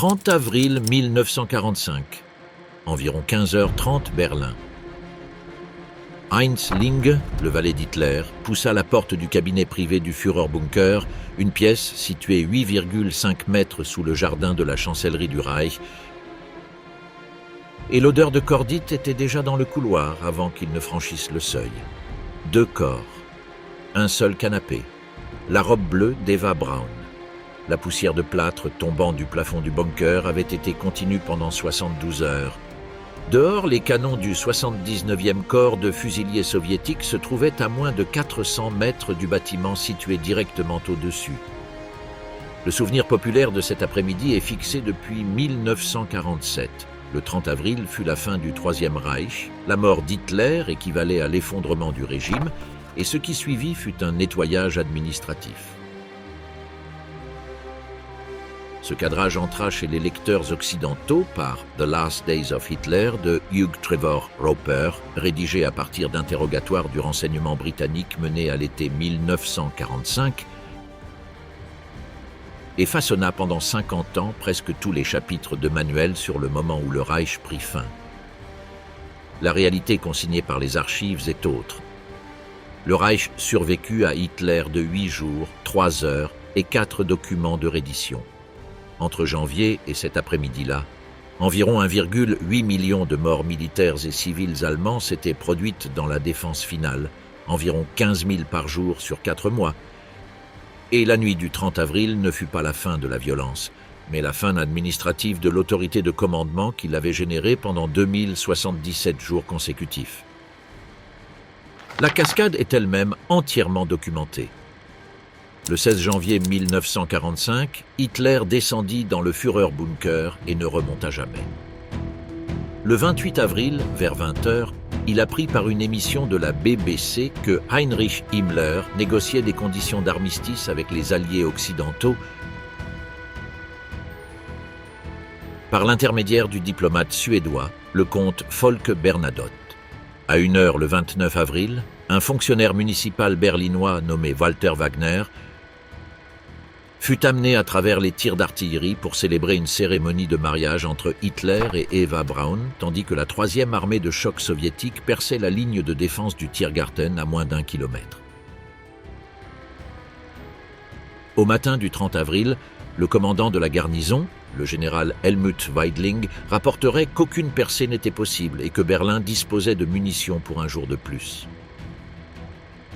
30 avril 1945, environ 15h30 Berlin. Heinz Linge, le valet d'Hitler, poussa la porte du cabinet privé du Führerbunker, une pièce située 8,5 mètres sous le jardin de la chancellerie du Reich, et l'odeur de cordite était déjà dans le couloir avant qu'il ne franchisse le seuil. 2 corps, un seul canapé, la robe bleue d'Eva Braun. La poussière de plâtre tombant du plafond du bunker avait été continue pendant 72 heures. Dehors, les canons du 79e corps de fusiliers soviétiques se trouvaient à moins de 400 mètres du bâtiment situé directement au-dessus. Le souvenir populaire de cet après-midi est fixé depuis 1947. Le 30 avril fut la fin du Troisième Reich, la mort d'Hitler équivalait à l'effondrement du régime, et ce qui suivit fut un nettoyage administratif. Ce cadrage entra chez les lecteurs occidentaux par The Last Days of Hitler de Hugh Trevor Roper, rédigé à partir d'interrogatoires du renseignement britannique menés à l'été 1945, et façonna pendant 50 ans presque tous les chapitres de manuels sur le moment où le Reich prit fin. La réalité consignée par les archives est autre. Le Reich survécut à Hitler de 8 jours, 3 heures et 4 documents de reddition. Entre janvier et cet après-midi-là, environ 1,8 million de morts militaires et civils allemands s'étaient produites dans la défense finale, environ 15 000 par jour sur 4 mois. Et la nuit du 30 avril ne fut pas la fin de la violence, mais la fin administrative de l'autorité de commandement qui l'avait générée pendant 2077 jours consécutifs. La cascade est elle-même entièrement documentée. Le 16 janvier 1945, Hitler descendit dans le Führerbunker et ne remonta jamais. Le 28 avril, vers 20h, il apprit par une émission de la BBC que Heinrich Himmler négociait des conditions d'armistice avec les alliés occidentaux par l'intermédiaire du diplomate suédois, le comte Folke Bernadotte. À 1h le 29 avril, un fonctionnaire municipal berlinois nommé Walter Wagner fut amené à travers les tirs d'artillerie pour célébrer une cérémonie de mariage entre Hitler et Eva Braun, tandis que la 3e armée de choc soviétique perçait la ligne de défense du Tiergarten à moins d'1 kilomètre. Au matin du 30 avril, le commandant de la garnison, le général Helmut Weidling, rapporterait qu'aucune percée n'était possible et que Berlin disposait de munitions pour un jour de plus.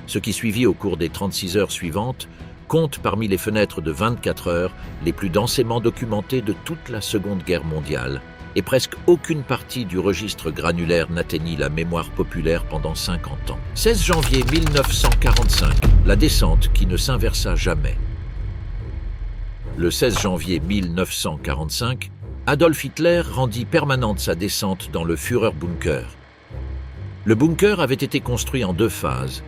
Ce qui suivit au cours des 36 heures suivantes compte parmi les fenêtres de 24 heures les plus densément documentées de toute la Seconde Guerre mondiale, et presque aucune partie du registre granulaire n'atteignit la mémoire populaire pendant 50 ans. 16 janvier 1945, la descente qui ne s'inversa jamais. Le 16 janvier 1945, Adolf Hitler rendit permanente sa descente dans le Führerbunker. Le bunker avait été construit en 2 phases.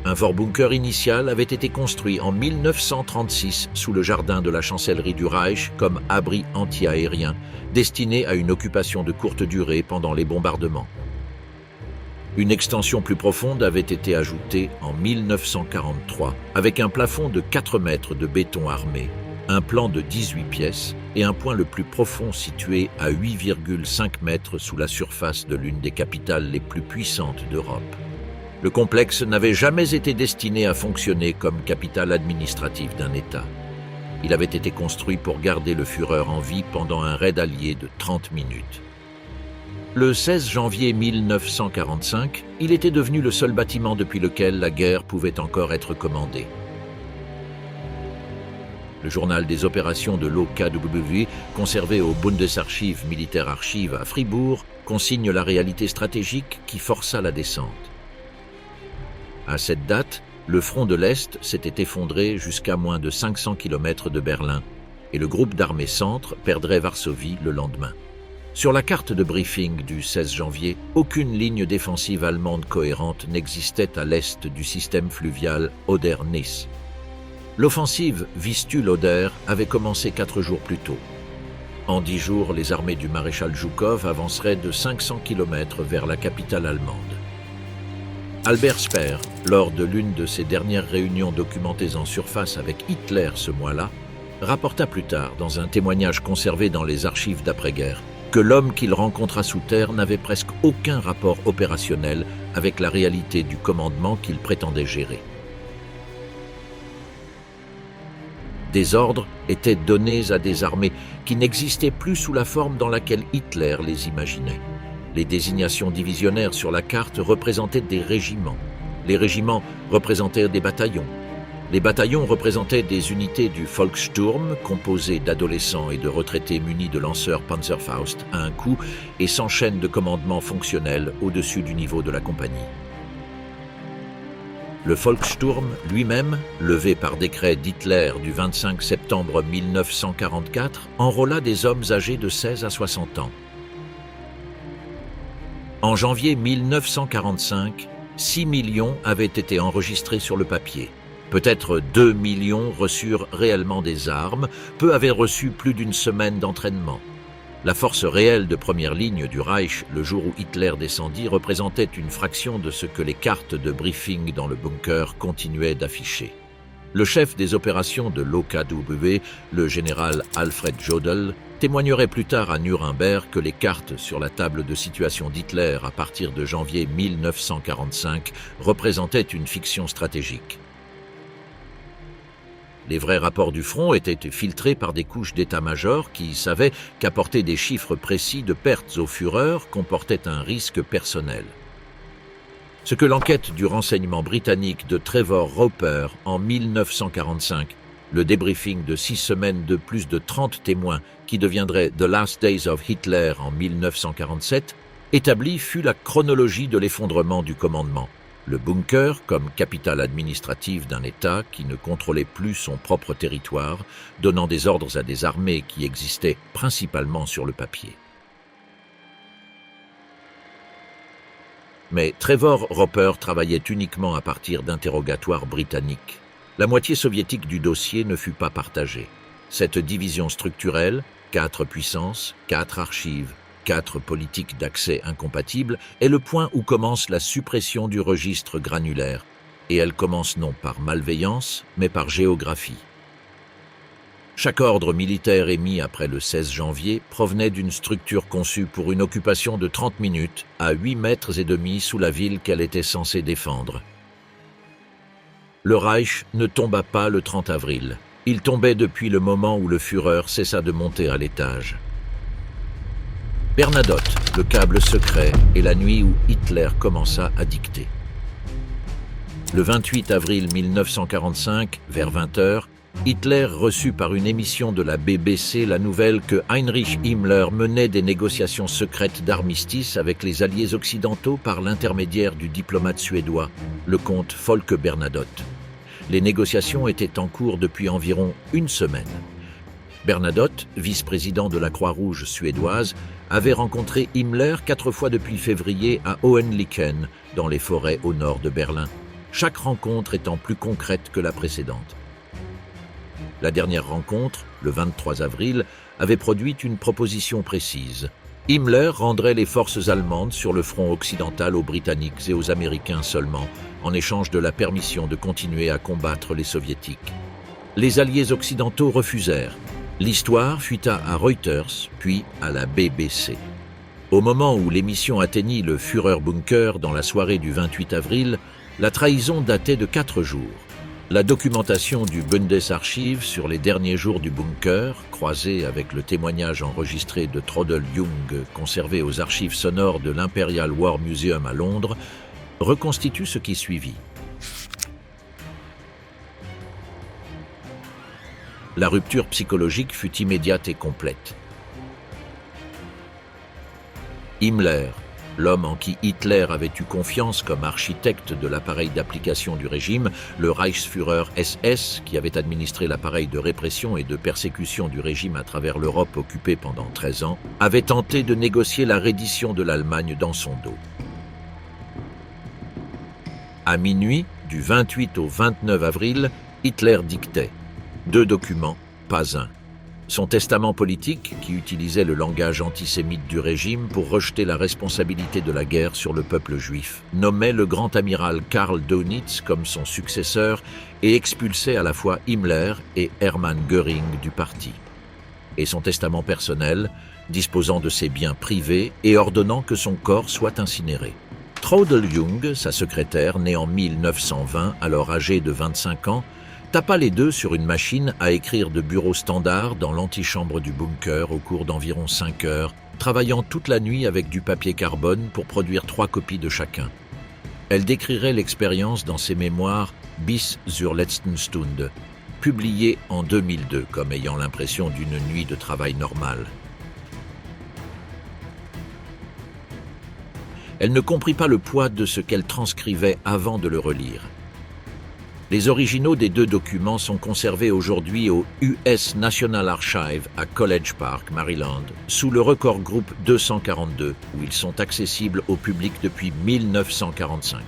Un Vorbunker initial avait été construit en 1936 sous le jardin de la chancellerie du Reich comme abri anti-aérien, destiné à une occupation de courte durée pendant les bombardements. Une extension plus profonde avait été ajoutée en 1943 avec un plafond de 4 mètres de béton armé, un plan de 18 pièces et un point le plus profond situé à 8,5 mètres sous la surface de l'une des capitales les plus puissantes d'Europe. Le complexe n'avait jamais été destiné à fonctionner comme capitale administrative d'un État. Il avait été construit pour garder le Führer en vie pendant un raid allié de 30 minutes. Le 16 janvier 1945, il était devenu le seul bâtiment depuis lequel la guerre pouvait encore être commandée. Le journal des opérations de l'OKW, conservé au Bundesarchiv Militaire Archive à Fribourg, consigne la réalité stratégique qui força la descente. À cette date, le front de l'Est s'était effondré jusqu'à moins de 500 km de Berlin et le groupe d'armées centre perdrait Varsovie le lendemain. Sur la carte de briefing du 16 janvier, aucune ligne défensive allemande cohérente n'existait à l'est du système fluvial Oder-Neisse. L'offensive Vistule-Oder avait commencé 4 jours plus tôt. En 10 jours, les armées du maréchal Zhukov avanceraient de 500 km vers la capitale allemande. Albert Speer, lors de l'une de ses dernières réunions documentées en surface avec Hitler ce mois-là, rapporta plus tard, dans un témoignage conservé dans les archives d'après-guerre, que l'homme qu'il rencontra sous terre n'avait presque aucun rapport opérationnel avec la réalité du commandement qu'il prétendait gérer. Des ordres étaient donnés à des armées qui n'existaient plus sous la forme dans laquelle Hitler les imaginait. Les désignations divisionnaires sur la carte représentaient des régiments. Les régiments représentaient des bataillons. Les bataillons représentaient des unités du Volkssturm, composées d'adolescents et de retraités munis de lanceurs Panzerfaust à un coup et sans chaîne de commandement fonctionnelle au-dessus du niveau de la compagnie. Le Volkssturm lui-même, levé par décret d'Hitler du 25 septembre 1944, enrôla des hommes âgés de 16 à 60 ans. En janvier 1945, 6 millions avaient été enregistrés sur le papier. Peut-être 2 millions reçurent réellement des armes, peu avaient reçu plus d'une semaine d'entraînement. La force réelle de première ligne du Reich, le jour où Hitler descendit, représentait une fraction de ce que les cartes de briefing dans le bunker continuaient d'afficher. Le chef des opérations de l'OKW, le général Alfred Jodl, témoignerait plus tard à Nuremberg que les cartes sur la table de situation d'Hitler à partir de janvier 1945 représentaient une fiction stratégique. Les vrais rapports du front étaient filtrés par des couches d'état-major qui savaient qu'apporter des chiffres précis de pertes au Führer comportait un risque personnel. Ce que l'enquête du renseignement britannique de Trevor Roper en 1945, le débriefing de 6 semaines de plus de 30 témoins qui deviendrait The Last Days of Hitler en 1947, établit fut la chronologie de l'effondrement du commandement. Le bunker comme capitale administrative d'un État qui ne contrôlait plus son propre territoire, donnant des ordres à des armées qui existaient principalement sur le papier. Mais Trevor Roper travaillait uniquement à partir d'interrogatoires britanniques. La moitié soviétique du dossier ne fut pas partagée. Cette division structurelle, 4 puissances, 4 archives, 4 politiques d'accès incompatibles, est le point où commence la suppression du registre granulaire, et elle commence non par malveillance, mais par géographie. Chaque ordre militaire émis après le 16 janvier provenait d'une structure conçue pour une occupation de 30 minutes à 8 mètres et demi sous la ville qu'elle était censée défendre. Le Reich ne tomba pas le 30 avril. Il tombait depuis le moment où le Führer cessa de monter à l'étage. Bernadotte, le câble secret, et la nuit où Hitler commença à dicter. Le 28 avril 1945, vers 20h, Hitler reçut par une émission de la BBC la nouvelle que Heinrich Himmler menait des négociations secrètes d'armistice avec les alliés occidentaux par l'intermédiaire du diplomate suédois, le comte Folke Bernadotte. Les négociations étaient en cours depuis environ une semaine. Bernadotte, vice-président de la Croix-Rouge suédoise, avait rencontré Himmler 4 fois depuis février à Hohenlicken, dans les forêts au nord de Berlin, chaque rencontre étant plus concrète que la précédente. La dernière rencontre, le 23 avril, avait produit une proposition précise. Himmler rendrait les forces allemandes sur le front occidental aux Britanniques et aux Américains seulement, en échange de la permission de continuer à combattre les Soviétiques. Les alliés occidentaux refusèrent. L'histoire fuita à Reuters, puis à la BBC. Au moment où l'émission atteignit le Führerbunker dans la soirée du 28 avril, la trahison datait de 4 jours. La documentation du Bundesarchiv sur les derniers jours du bunker, croisée avec le témoignage enregistré de Trodel Jung conservé aux archives sonores de l'Imperial War Museum à Londres, reconstitue ce qui suivit. La rupture psychologique fut immédiate et complète. Himmler, l'homme en qui Hitler avait eu confiance comme architecte de l'appareil d'application du régime, le Reichsführer SS, qui avait administré l'appareil de répression et de persécution du régime à travers l'Europe occupée pendant 13 ans, avait tenté de négocier la reddition de l'Allemagne dans son dos. À minuit, du 28 au 29 avril, Hitler dictait. 2 documents, pas un. Son testament politique, qui utilisait le langage antisémite du régime pour rejeter la responsabilité de la guerre sur le peuple juif, nommait le grand amiral Karl Dönitz comme son successeur et expulsait à la fois Himmler et Hermann Göring du parti. Et son testament personnel, disposant de ses biens privés et ordonnant que son corps soit incinéré. Traudl Jung, sa secrétaire, née en 1920, alors âgée de 25 ans, tapa les deux sur une machine à écrire de bureau standard dans l'antichambre du bunker au cours d'environ 5 heures, travaillant toute la nuit avec du papier carbone pour produire 3 copies de chacun. Elle décrirait l'expérience dans ses mémoires « Bis zur letzten Stunde », publiées en 2002 comme ayant l'impression d'une nuit de travail normale. Elle ne comprit pas le poids de ce qu'elle transcrivait avant de le relire. Les originaux des 2 documents sont conservés aujourd'hui au US National Archive à College Park, Maryland, sous le record groupe 242, où ils sont accessibles au public depuis 1945.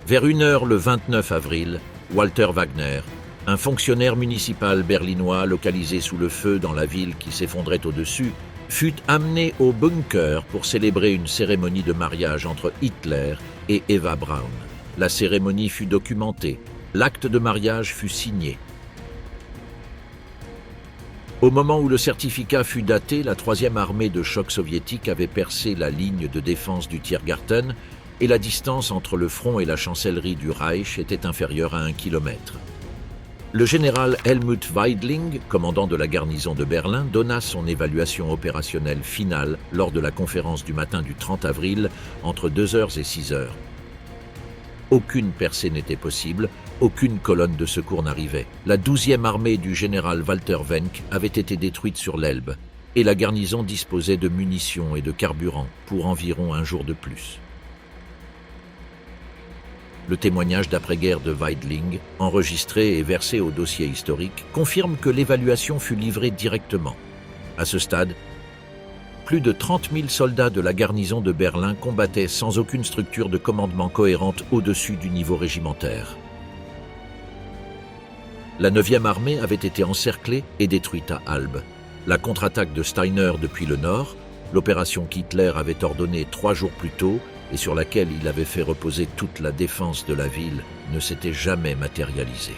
Vers 1h le 29 avril, Walter Wagner, un fonctionnaire municipal berlinois localisé sous le feu dans la ville qui s'effondrait au-dessus, fut amené au bunker pour célébrer une cérémonie de mariage entre Hitler et Eva Braun. La cérémonie fut documentée. L'acte de mariage fut signé. Au moment où le certificat fut daté, la 3e armée de choc soviétique avait percé la ligne de défense du Tiergarten et la distance entre le front et la chancellerie du Reich était inférieure à 1 kilomètre. Le général Helmut Weidling, commandant de la garnison de Berlin, donna son évaluation opérationnelle finale lors de la conférence du matin du 30 avril entre 2h et 6h. Aucune percée n'était possible, aucune colonne de secours n'arrivait. La 12e armée du général Walter Wenck avait été détruite sur l'Elbe et la garnison disposait de munitions et de carburant pour environ 1 jour de plus. Le témoignage d'après-guerre de Weidling, enregistré et versé au dossier historique, confirme que l'évaluation fut livrée directement. À ce stade, plus de 30 000 soldats de la garnison de Berlin combattaient sans aucune structure de commandement cohérente au-dessus du niveau régimentaire. La 9e armée avait été encerclée et détruite à Albe. La contre-attaque de Steiner depuis le nord, l'opération qu'Hitler avait ordonnée 3 jours plus tôt, et sur laquelle il avait fait reposer toute la défense de la ville, ne s'était jamais matérialisée.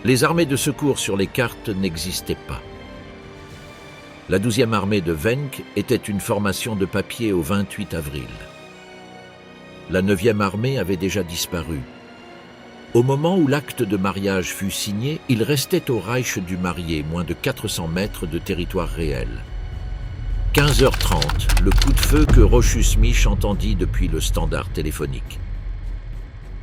Les armées de secours sur les cartes n'existaient pas. La 12e armée de Wenck était une formation de papier au 28 avril. La 9e armée avait déjà disparu. Au moment où l'acte de mariage fut signé, il restait au Reich du marié moins de 400 mètres de territoire réel. 15h30, le coup de feu que Rochus Mich entendit depuis le standard téléphonique.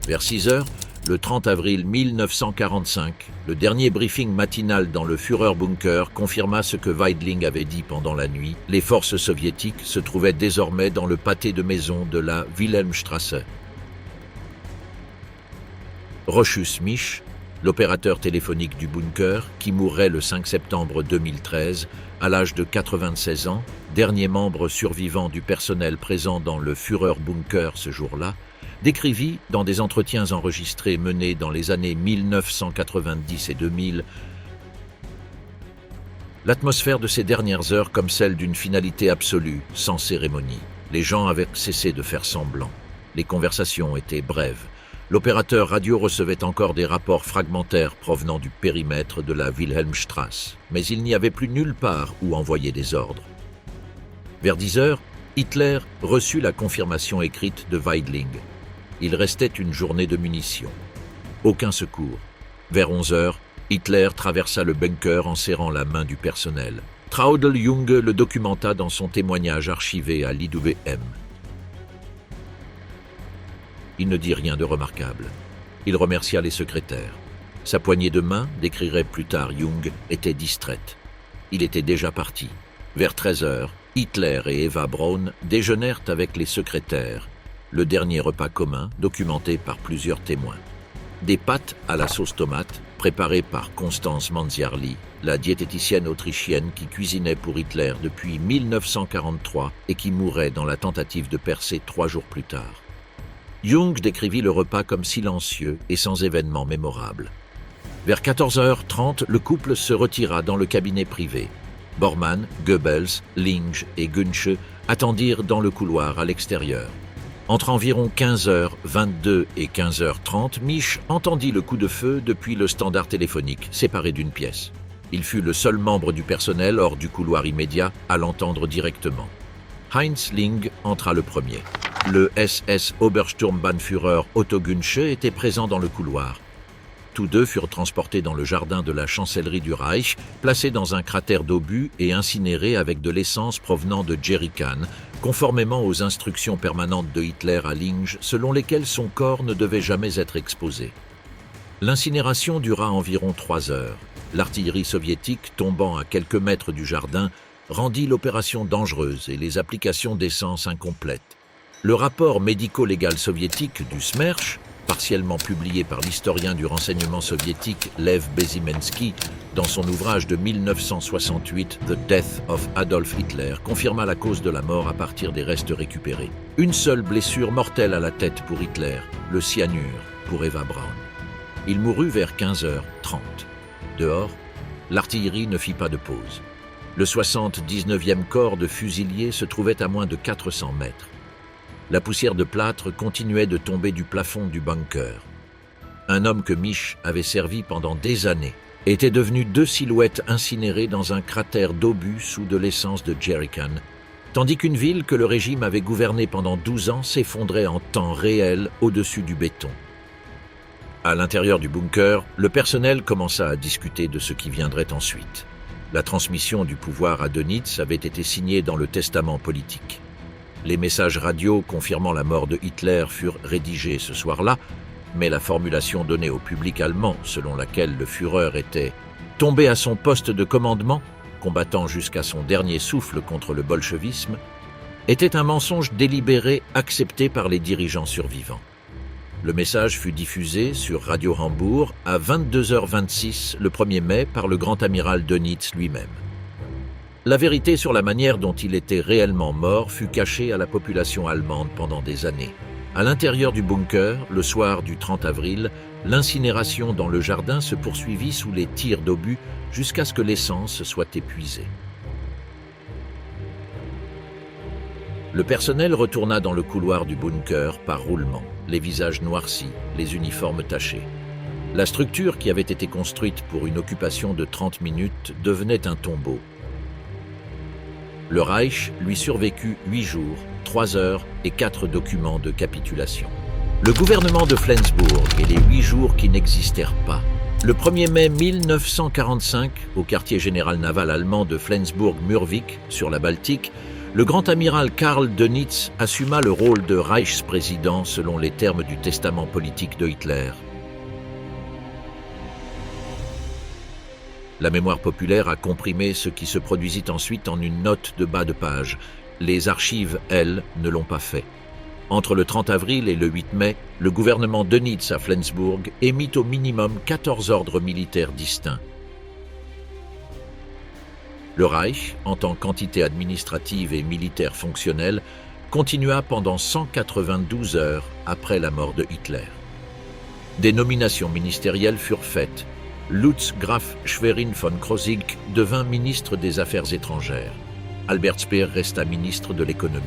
Vers 6h, le 30 avril 1945, le dernier briefing matinal dans le Führerbunker confirma ce que Weidling avait dit pendant la nuit. Les forces soviétiques se trouvaient désormais dans le pâté de maison de la Wilhelmstrasse. Rochus Mich, l'opérateur téléphonique du bunker, qui mourrait le 5 septembre 2013, à l'âge de 96 ans, dernier membre survivant du personnel présent dans le Führerbunker ce jour-là, décrivit, dans des entretiens enregistrés menés dans les années 1990 et 2000, l'atmosphère de ces dernières heures comme celle d'une finalité absolue, sans cérémonie. Les gens avaient cessé de faire semblant. Les conversations étaient brèves. L'opérateur radio recevait encore des rapports fragmentaires provenant du périmètre de la Wilhelmstrasse, mais il n'y avait plus nulle part où envoyer des ordres. Vers 10h, Hitler reçut la confirmation écrite de Weidling. Il restait une journée de munitions. Aucun secours. Vers 11h, Hitler traversa le bunker en serrant la main du personnel. Traudl Jung le documenta dans son témoignage archivé à l'IWM. Il ne dit rien de remarquable. Il remercia les secrétaires. Sa poignée de main, décrirait plus tard Jung, était distraite. Il était déjà parti. Vers 13h, Hitler et Eva Braun déjeunèrent avec les secrétaires, le dernier repas commun documenté par plusieurs témoins. Des pâtes à la sauce tomate, préparées par Constance Manziarli, la diététicienne autrichienne qui cuisinait pour Hitler depuis 1943 et qui mourait dans la tentative de percer 3 jours plus tard. Jung décrivit le repas comme silencieux et sans événement mémorable. Vers 14h30, le couple se retira dans le cabinet privé. Bormann, Goebbels, Linge et Günsche attendirent dans le couloir à l'extérieur. Entre environ 15h22 et 15h30, Mich entendit le coup de feu depuis le standard téléphonique, séparé d'une pièce. Il fut le seul membre du personnel hors du couloir immédiat à l'entendre directement. Heinz Ling entra le premier. Le SS Obersturmbannführer Otto Günsche était présent dans le couloir. Tous deux furent transportés dans le jardin de la chancellerie du Reich, placés dans un cratère d'obus et incinérés avec de l'essence provenant de jerrycans, conformément aux instructions permanentes de Hitler à Linge, selon lesquelles son corps ne devait jamais être exposé. L'incinération dura environ 3 heures. L'artillerie soviétique, tombant à quelques mètres du jardin, rendit l'opération dangereuse et les applications d'essence incomplètes. Le rapport médico-légal soviétique du SMERSH, partiellement publié par l'historien du renseignement soviétique Lev Bezimensky dans son ouvrage de 1968 « The Death of Adolf Hitler », confirma la cause de la mort à partir des restes récupérés. Une seule blessure mortelle à la tête pour Hitler, le cyanure pour Eva Braun. Il mourut vers 15h30. Dehors, l'artillerie ne fit pas de pause. Le 79e corps de fusiliers se trouvait à moins de 400 mètres. La poussière de plâtre continuait de tomber du plafond du bunker. Un homme que Mich avait servi pendant des années était devenu 2 silhouettes incinérées dans un cratère d'obus sous de l'essence de jerrycan, tandis qu'une ville que le régime avait gouvernée pendant 12 ans s'effondrait en temps réel au-dessus du béton. À l'intérieur du bunker, le personnel commença à discuter de ce qui viendrait ensuite. La transmission du pouvoir à Dönitz avait été signée dans le testament politique. Les messages radio confirmant la mort de Hitler furent rédigés ce soir-là, mais la formulation donnée au public allemand, selon laquelle le Führer était tombé à son poste de commandement, combattant jusqu'à son dernier souffle contre le bolchevisme, était un mensonge délibéré accepté par les dirigeants survivants. Le message fut diffusé sur Radio Hambourg à 22h26 le 1er mai par le grand amiral Dönitz lui-même. La vérité sur la manière dont il était réellement mort fut cachée à la population allemande pendant des années. À l'intérieur du bunker, le soir du 30 avril, l'incinération dans le jardin se poursuivit sous les tirs d'obus jusqu'à ce que l'essence soit épuisée. Le personnel retourna dans le couloir du bunker par roulement, les visages noircis, les uniformes tachés. La structure qui avait été construite pour une occupation de 30 minutes devenait un tombeau. Le Reich lui survécut 8 jours, 3 heures et 4 documents de capitulation. Le gouvernement de Flensburg et les 8 jours qui n'existèrent pas. Le 1er mai 1945, au quartier général naval allemand de Flensburg-Murvik, sur la Baltique, le grand amiral Karl Dönitz assuma le rôle de Reichspräsident selon les termes du testament politique de Hitler. La mémoire populaire a comprimé ce qui se produisit ensuite en une note de bas de page. Les archives, elles, ne l'ont pas fait. Entre le 30 avril et le 8 mai, le gouvernement Dönitz à Flensburg émit au minimum 14 ordres militaires distincts. Le Reich, en tant qu'entité administrative et militaire fonctionnelle, continua pendant 192 heures après la mort de Hitler. Des nominations ministérielles furent faites. Lutz Graf Schwerin von Krosigk devint ministre des Affaires étrangères. Albert Speer resta ministre de l'économie.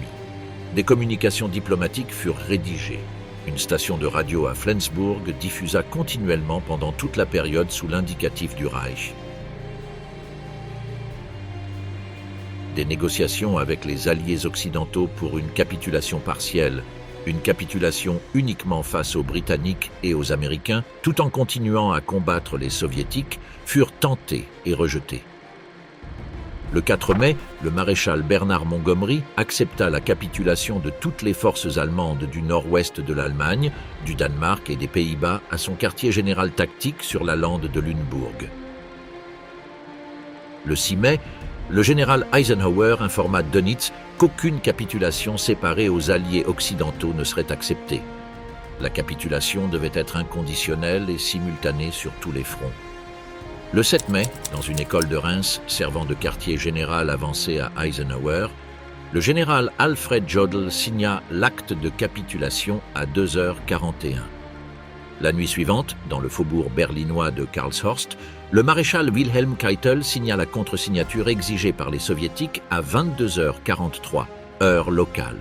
Des communications diplomatiques furent rédigées. Une station de radio à Flensburg diffusa continuellement pendant toute la période sous l'indicatif du Reich. Des négociations avec les alliés occidentaux pour une capitulation partielle, une capitulation uniquement face aux Britanniques et aux Américains, tout en continuant à combattre les Soviétiques, furent tentées et rejetées. Le 4 mai, le maréchal Bernard Montgomery accepta la capitulation de toutes les forces allemandes du nord-ouest de l'Allemagne, du Danemark et des Pays-Bas à son quartier général tactique sur la lande de Lunebourg. Le 6 mai, le général Eisenhower informa Dönitz qu'aucune capitulation séparée aux alliés occidentaux ne serait acceptée. La capitulation devait être inconditionnelle et simultanée sur tous les fronts. Le 7 mai, dans une école de Reims servant de quartier général avancé à Eisenhower, le général Alfred Jodl signa l'acte de capitulation à 2h41. La nuit suivante, dans le faubourg berlinois de Karlshorst, le maréchal Wilhelm Keitel signa la contre-signature exigée par les soviétiques à 22h43, heure locale.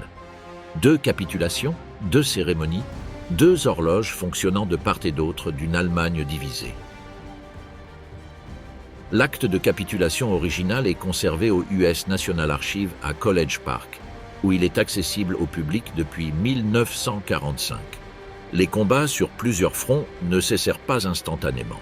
2 capitulations, 2 cérémonies, 2 horloges fonctionnant de part et d'autre d'une Allemagne divisée. L'acte de capitulation original est conservé au US National Archive à College Park, où il est accessible au public depuis 1945. Les combats sur plusieurs fronts ne cessèrent pas instantanément.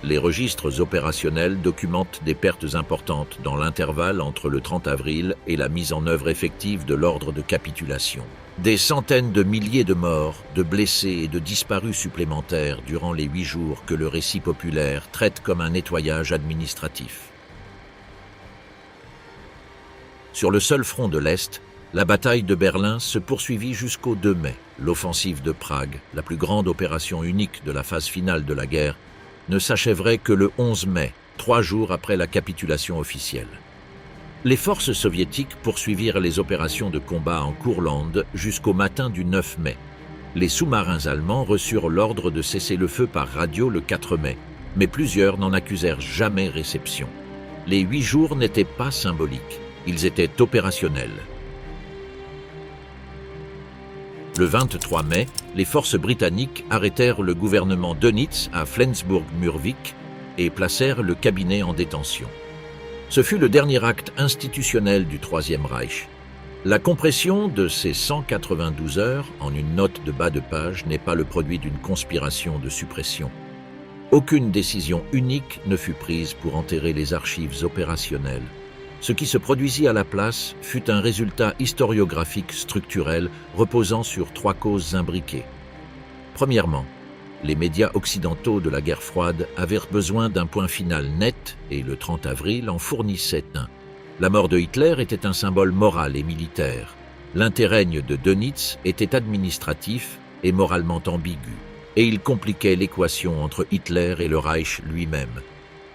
Les registres opérationnels documentent des pertes importantes dans l'intervalle entre le 30 avril et la mise en œuvre effective de l'ordre de capitulation. Des centaines de milliers de morts, de blessés et de disparus supplémentaires durant les 8 jours que le récit populaire traite comme un nettoyage administratif. Sur le seul front de l'Est, la bataille de Berlin se poursuivit jusqu'au 2 mai. L'offensive de Prague, la plus grande opération unique de la phase finale de la guerre, ne s'achèverait que le 11 mai, 3 jours après la capitulation officielle. Les forces soviétiques poursuivirent les opérations de combat en Courlande jusqu'au matin du 9 mai. Les sous-marins allemands reçurent l'ordre de cesser le feu par radio le 4 mai, mais plusieurs n'en accusèrent jamais réception. Les 8 jours n'étaient pas symboliques, ils étaient opérationnels. Le 23 mai, les forces britanniques arrêtèrent le gouvernement Dönitz à Flensburg-Murwik et placèrent le cabinet en détention. Ce fut le dernier acte institutionnel du Troisième Reich. La compression de ces 192 heures en une note de bas de page n'est pas le produit d'une conspiration de suppression. Aucune décision unique ne fut prise pour enterrer les archives opérationnelles. Ce qui se produisit à la place fut un résultat historiographique structurel reposant sur 3 causes imbriquées. Premièrement, les médias occidentaux de la guerre froide avaient besoin d'un point final net et le 30 avril en fournissait un. La mort de Hitler était un symbole moral et militaire. L'interrègne de Dönitz était administratif et moralement ambigu, et il compliquait l'équation entre Hitler et le Reich lui-même.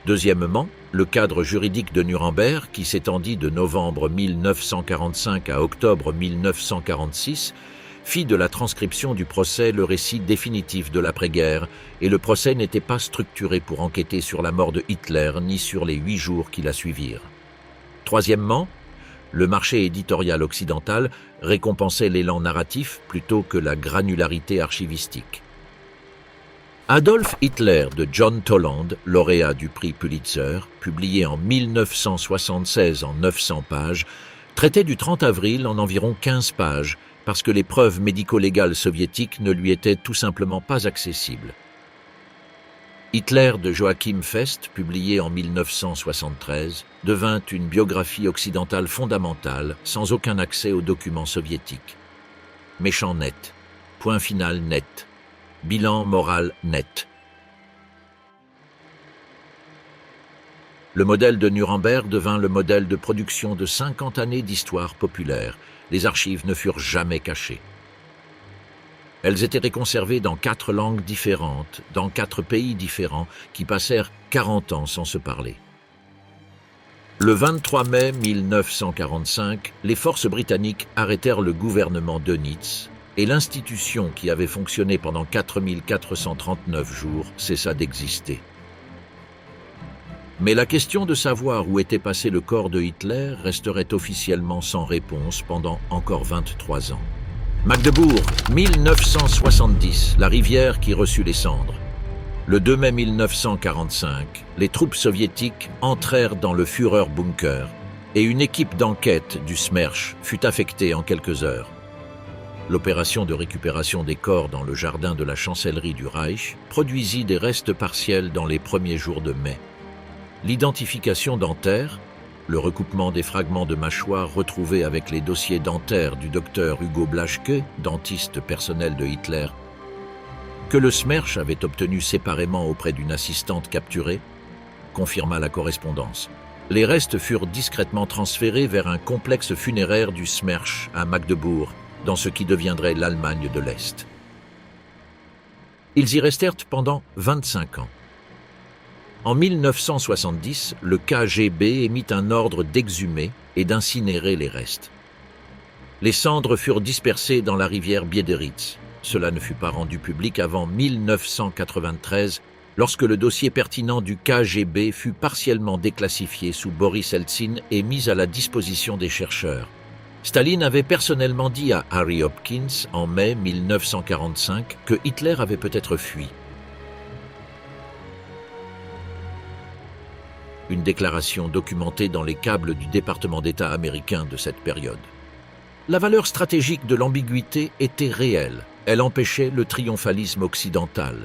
Deuxièmement, le cadre juridique de Nuremberg, qui s'étendit de novembre 1945 à octobre 1946, fit de la transcription du procès le récit définitif de l'après-guerre, et le procès n'était pas structuré pour enquêter sur la mort de Hitler ni sur les 8 jours qui la suivirent. Troisièmement, le marché éditorial occidental récompensait l'élan narratif plutôt que la granularité archivistique. Adolf Hitler de John Toland, lauréat du prix Pulitzer, publié en 1976 en 900 pages, traitait du 30 avril en environ 15 pages parce que les preuves médico-légales soviétiques ne lui étaient tout simplement pas accessibles. Hitler de Joachim Fest, publié en 1973, devint une biographie occidentale fondamentale sans aucun accès aux documents soviétiques. Méchant net, point final net. Bilan moral net. Le modèle de Nuremberg devint le modèle de production de 50 années d'histoire populaire. Les archives ne furent jamais cachées. Elles étaient conservées dans 4 langues différentes, dans 4 pays différents, qui passèrent 40 ans sans se parler. Le 23 mai 1945, les forces britanniques arrêtèrent le gouvernement Dönitz, et l'institution qui avait fonctionné pendant 4439 jours cessa d'exister. Mais la question de savoir où était passé le corps de Hitler resterait officiellement sans réponse pendant encore 23 ans. Magdebourg, 1970, la rivière qui reçut les cendres. Le 2 mai 1945, les troupes soviétiques entrèrent dans le Führerbunker et une équipe d'enquête du Smersh fut affectée en quelques heures. L'opération de récupération des corps dans le jardin de la chancellerie du Reich produisit des restes partiels dans les premiers jours de mai. L'identification dentaire, le recoupement des fragments de mâchoire retrouvés avec les dossiers dentaires du docteur Hugo Blaschke, dentiste personnel de Hitler, que le Smersh avait obtenu séparément auprès d'une assistante capturée, confirma la correspondance. Les restes furent discrètement transférés vers un complexe funéraire du Smersh à Magdebourg, dans ce qui deviendrait l'Allemagne de l'Est. Ils y restèrent pendant 25 ans. En 1970, le KGB émit un ordre d'exhumer et d'incinérer les restes. Les cendres furent dispersées dans la rivière Biederitz. Cela ne fut pas rendu public avant 1993, lorsque le dossier pertinent du KGB fut partiellement déclassifié sous Boris Eltsine et mis à la disposition des chercheurs. Staline avait personnellement dit à Harry Hopkins en mai 1945 que Hitler avait peut-être fui. Une déclaration documentée dans les câbles du département d'État américain de cette période. La valeur stratégique de l'ambiguïté était réelle. Elle empêchait le triomphalisme occidental.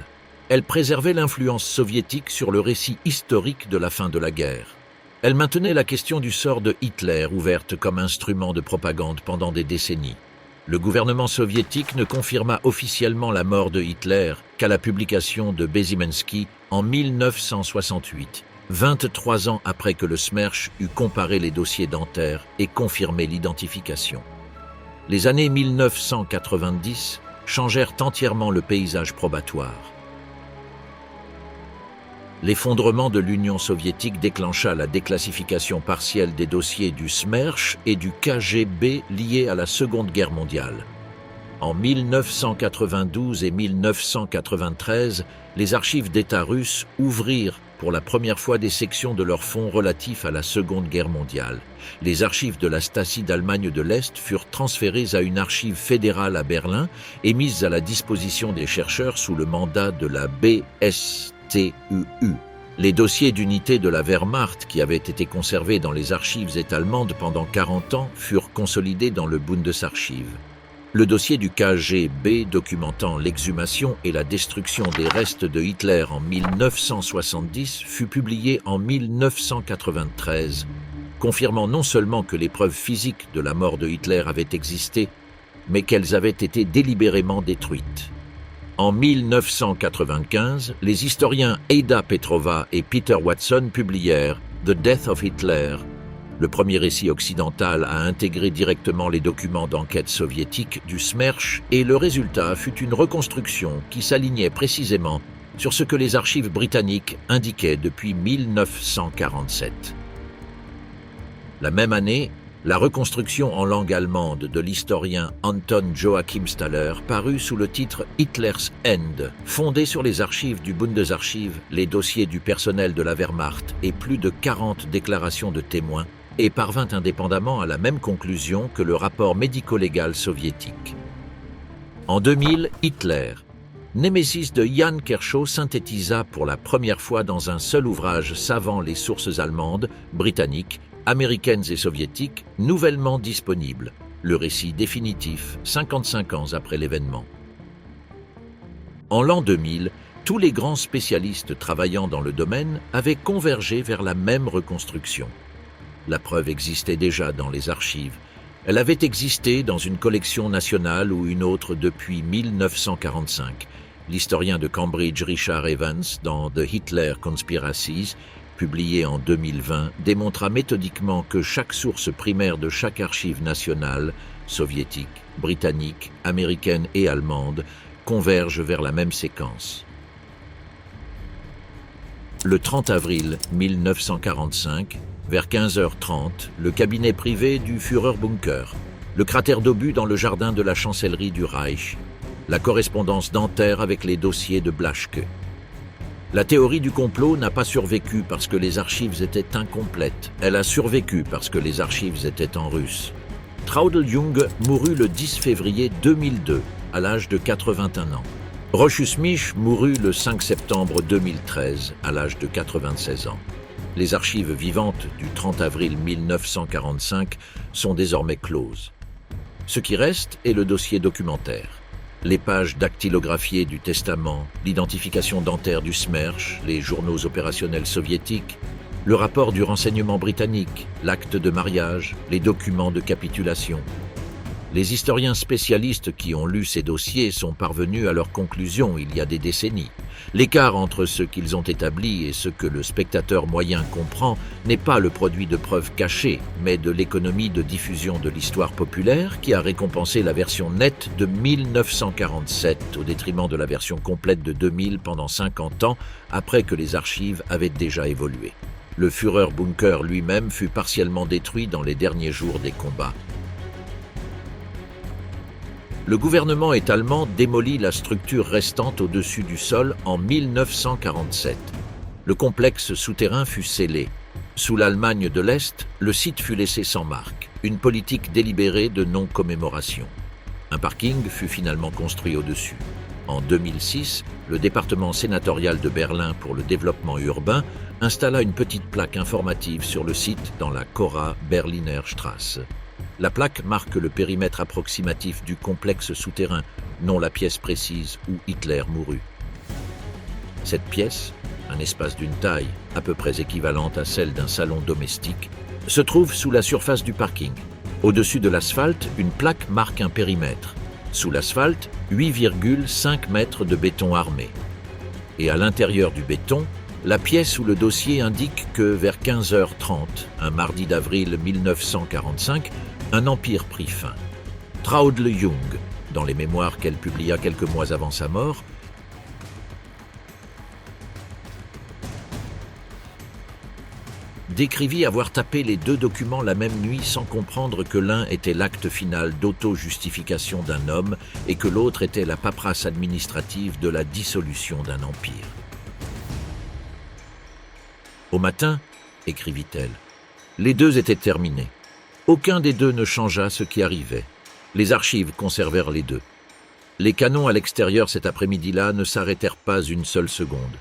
Elle préservait l'influence soviétique sur le récit historique de la fin de la guerre. Elle maintenait la question du sort de Hitler ouverte comme instrument de propagande pendant des décennies. Le gouvernement soviétique ne confirma officiellement la mort de Hitler qu'à la publication de Bezymensky en 1968, 23 ans après que le Smersh eut comparé les dossiers dentaires et confirmé l'identification. Les années 1990 changèrent entièrement le paysage probatoire. L'effondrement de l'Union soviétique déclencha la déclassification partielle des dossiers du Smersh et du KGB liés à la Seconde Guerre mondiale. En 1992 et 1993, les archives d'État russes ouvrirent pour la première fois des sections de leurs fonds relatifs à la Seconde Guerre mondiale. Les archives de la Stasi d'Allemagne de l'Est furent transférées à une archive fédérale à Berlin et mises à la disposition des chercheurs sous le mandat de la BSTUU. Les dossiers d'unités de la Wehrmacht qui avaient été conservés dans les archives état-allemandes pendant 40 ans furent consolidés dans le Bundesarchiv. Le dossier du KGB documentant l'exhumation et la destruction des restes de Hitler en 1970 fut publié en 1993, confirmant non seulement que les preuves physiques de la mort de Hitler avaient existé, mais qu'elles avaient été délibérément détruites. En 1995, les historiens Ada Petrova et Peter Watson publièrent « The Death of Hitler », le premier récit occidental à intégrer directement les documents d'enquête soviétiques du Smersh, et le résultat fut une reconstruction qui s'alignait précisément sur ce que les archives britanniques indiquaient depuis 1947. La même année, la reconstruction en langue allemande de l'historien Anton Joachim Staller parut sous le titre « Hitler's End », fondée sur les archives du Bundesarchiv, les dossiers du personnel de la Wehrmacht et plus de 40 déclarations de témoins, et parvint indépendamment à la même conclusion que le rapport médico-légal soviétique. En 2000, Hitler, némésis de Jan Kershaw, synthétisa pour la première fois dans un seul ouvrage savant les sources allemandes, britanniques, américaines et soviétiques, nouvellement disponibles, le récit définitif 55 ans après l'événement. En l'an 2000, tous les grands spécialistes travaillant dans le domaine avaient convergé vers la même reconstruction. La preuve existait déjà dans les archives. Elle avait existé dans une collection nationale ou une autre depuis 1945. L'historien de Cambridge Richard Evans, dans The Hitler Conspiracies, publié en 2020, démontra méthodiquement que chaque source primaire de chaque archive nationale, soviétique, britannique, américaine et allemande, converge vers la même séquence. Le 30 avril 1945, vers 15h30, le cabinet privé du Führerbunker, le cratère d'obus dans le jardin de la chancellerie du Reich, la correspondance dentaire avec les dossiers de Blaschke. La théorie du complot n'a pas survécu parce que les archives étaient incomplètes. Elle a survécu parce que les archives étaient en russe. Traudl Jung mourut le 10 février 2002, à l'âge de 81 ans. Rochus Mich mourut le 5 septembre 2013, à l'âge de 96 ans. Les archives vivantes du 30 avril 1945 sont désormais closes. Ce qui reste est le dossier documentaire. Les pages dactylographiées du testament, l'identification dentaire du Smersh, les journaux opérationnels soviétiques, le rapport du renseignement britannique, l'acte de mariage, les documents de capitulation. Les historiens spécialistes qui ont lu ces dossiers sont parvenus à leurs conclusions il y a des décennies. L'écart entre ce qu'ils ont établi et ce que le spectateur moyen comprend n'est pas le produit de preuves cachées, mais de l'économie de diffusion de l'histoire populaire qui a récompensé la version nette de 1947 au détriment de la version complète de 2000 pendant 50 ans après que les archives avaient déjà évolué. Le Führerbunker lui-même fut partiellement détruit dans les derniers jours des combats. Le gouvernement allemand démolit la structure restante au-dessus du sol en 1947. Le complexe souterrain fut scellé. Sous l'Allemagne de l'Est, le site fut laissé sans marque, une politique délibérée de non-commémoration. Un parking fut finalement construit au-dessus. En 2006, le département sénatorial de Berlin pour le développement urbain installa une petite plaque informative sur le site dans la Cora Berliner Straße. La plaque marque le périmètre approximatif du complexe souterrain, non la pièce précise où Hitler mourut. Cette pièce, un espace d'une taille à peu près équivalente à celle d'un salon domestique, se trouve sous la surface du parking. Au-dessus de l'asphalte, une plaque marque un périmètre. Sous l'asphalte, 8,5 mètres de béton armé. Et à l'intérieur du béton, la pièce où le dossier indique que vers 15h30, un mardi d'avril 1945, un empire prit fin. Traudl Jung, dans les mémoires qu'elle publia quelques mois avant sa mort, décrivit avoir tapé les deux documents la même nuit sans comprendre que l'un était l'acte final d'auto-justification d'un homme et que l'autre était la paperasse administrative de la dissolution d'un empire. Au matin, écrivit-elle, les deux étaient terminés. Aucun des deux ne changea ce qui arrivait. Les archives conservèrent les deux. Les canons à l'extérieur cet après-midi-là ne s'arrêtèrent pas une seule seconde.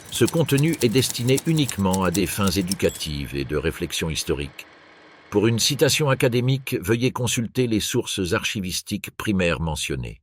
Ce contenu est destiné uniquement à des fins éducatives et de réflexion historique. Pour une citation académique, veuillez consulter les sources archivistiques primaires mentionnées.